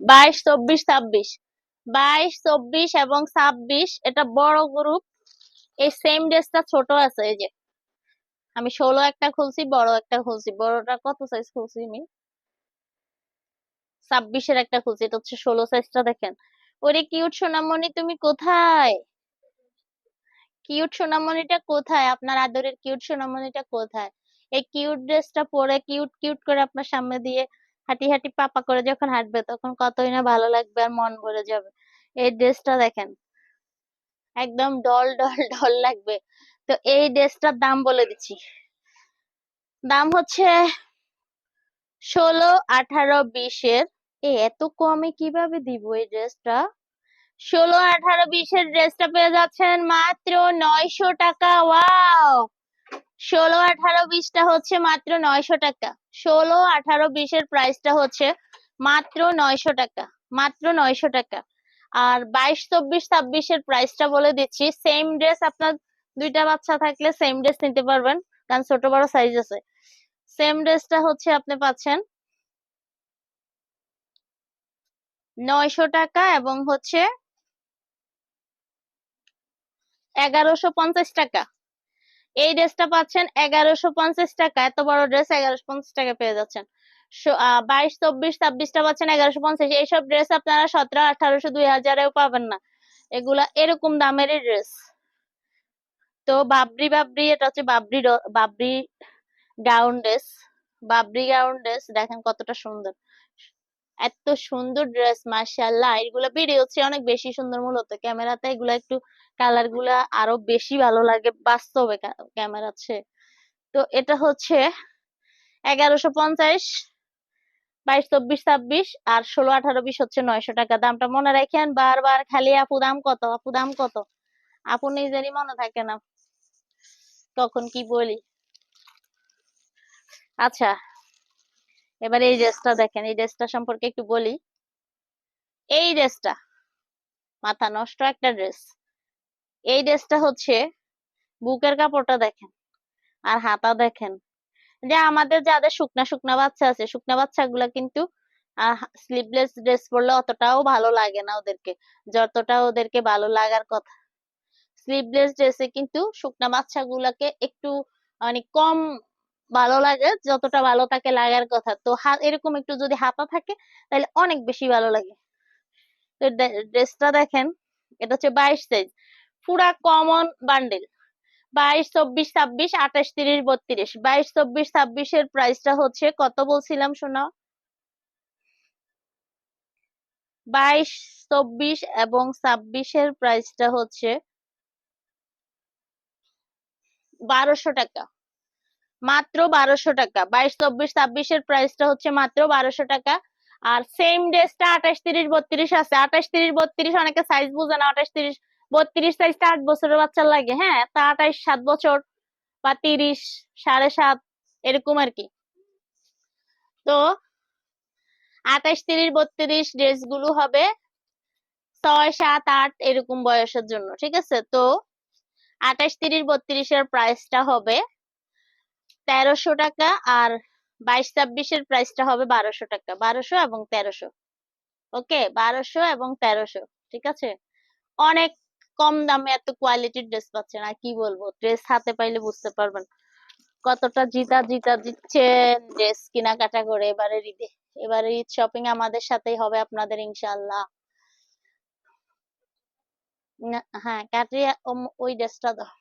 22, 24, 26, 22, 24 এবং 26 এটা বড় গ্রুপ। এই সেম ড্রেসটা ছোট আছে, এই যে আমি 16 একটা খুলছি, বড় একটা খুলছি। বড়টা কত সাইজ খুলছি আমি? 26-এর একটা খুলছি, এটা হচ্ছে 16 সাইজটা। দেখেন, ওরে কিউট সোনামণি তুমি কোথায়? কিউট সোনামণিটা কোথায়? আপনার আদরের কিউট সোনামণিটা কোথায়? এই কিউট ড্রেসটা পরে কিউট কিউট করে আপনার সামনে দিয়ে হাঁটি হাঁটি পাপা করে যখন হাঁটবে তখন কতই না ভালো লাগবে আর মন ভরে যাবে। এই ড্রেসটা দেখেন, একদম ডল ডল ডল লাগবে। তো এই ড্রেসটার দাম বলে দিচ্ছি। দাম হচ্ছে 16, 18, 20-এর। এত কমে কিভাবে দিব এই ড্রেসটা? 16, 18, 20-এর ড্রেসটা পেয়ে যাচ্ছেন মাত্র 900 টাকা। ওয়াও! 16, 18, 20টা হচ্ছে মাত্র 900 টাকা। 16, 18, 20-এর প্রাইসটা হচ্ছে মাত্র 900 টাকা। মাত্র 900 টাকা। আর 22, 24, 26-এর প্রাইসটা বলে দিচ্ছি। সেম ড্রেস আপনার দুইটা বাচ্চা থাকলে সেম ড্রেস নিতে পারবেন, কারণ ছোট বড় সাইজ আছে। সেম ড্রেসটা হচ্ছে আপনি পাচ্ছেন 900 টাকা এবং হচ্ছে 1150 টাকা। এই ড্রেসটা পাচ্ছেন 1150 টাকা। এত বড় ড্রেস 1150 টাকা পেয়ে যাচ্ছেন। 22, 24, 26টা পাচ্ছেন 1150। এইসব ড্রেস আপনারা 1700, 1800, 2000-এও পাবেন না। এগুলা এরকম দামেরই ড্রেস। তো বাবরি বাবরি, এটা হচ্ছে Babri gown dress. Babri gown dress দেখেন কতটা সুন্দর। এত সুন্দর ড্রেস, মাশাআল্লাহ। এগুলা ভিডিওতে অনেক বেশি সুন্দর, মূলত ক্যামেরাতে এগুলা একটু কালার গুলা আরো বেশি ভালো লাগে বাস্তবে ক্যামেরাতে। তো এটা হচ্ছে 1150, 22, 24, 26 আর 16, 18, 20 হচ্ছে 900 টাকা। দামটা মনে রাখেন, বারবার খালি আপু দাম কত, আপু দাম কত, আপু নিজেরই মনে থাকে না কখন কি বলি। আচ্ছা, এবার এই ড্রেসটা দেখেন, এই ড্রেসটা সম্পর্কে একটু বলি। এই ড্রেসটা মাথা নষ্ট একটা ড্রেস। এই ড্রেসটা হচ্ছে বুকের কাপড়টা দেখেন আর হাতা দেখেন। যে আমাদের যাদের শুকনা শুকনা বাচ্চা আছে, শুকনা বাচ্চাগুলা কিন্তু স্লিভলেস ড্রেস পরলে অতটাও ভালো লাগে না ওদেরকে, যতটা ওদেরকে ভালো লাগার কথা। স্লিভলেস ড্রেসে কিন্তু শুকনা বাচ্চাগুলাকে একটু মানে কম ভালো লাগে, যতটা ভালো তাকে লাগার কথা। তো এরকম একটু যদি হাতা থাকে তাহলে অনেক বেশি ভালো লাগে। তো ড্রেসটা দেখেন, এটা হচ্ছে 22 সাইজ, পুরা কমন বান্ডেল। 22, 24, 26, 28, 30, 32। 22, 24, 26-এর প্রাইসটা হচ্ছে কত বলছিলাম শোনা? 22, 24 এবং 26-এর প্রাইসটা হচ্ছে 1200 টাকা। মাত্র 1200 টাকা। 22, 24, 26-এর প্রাইসটা হচ্ছে মাত্র 1200 টাকা। আর সেম ড্রেসটা 28, 30, 32 আছে। 28, 30, 32 অনেকে সাইজ বুঝে না। 28, 30, 32 সাইজটা 8 বছরের বাচ্চার লাগে, হ্যাঁ, তা 28 7 বছর বা 30 7.5 এরকম আর কি। তো 28, 30, 32 ড্রেস গুলো হবে 6, 7, 8 এরকম বয়সের জন্য, ঠিক আছে? তো 28, 30, 32-এর প্রাইসটা হবে 1300 টাকা। আর 22, 26-এর প্রাইসটা হবে 1200 টাকা। 1200 এবং 1300। ওকে, 1200 এবং 1300, ঠিক আছে? অনেক কম দামে এত কোয়ালিটির ড্রেস পাচ্ছেন। আর কি বলবো, ড্রেস হাতে পাইলে বুঝতে পারবেন কতটা জিতা জিতা দিচ্ছেন ড্রেস কেনাকাটা করে এবারে ঈদে। এবারে ঈদ শপিং আমাদের সাথেই হবে আপনাদের, ইনশাআল্লাহ। হ্যাঁ, কাটরিয়া, ওই ড্রেসটা দাও।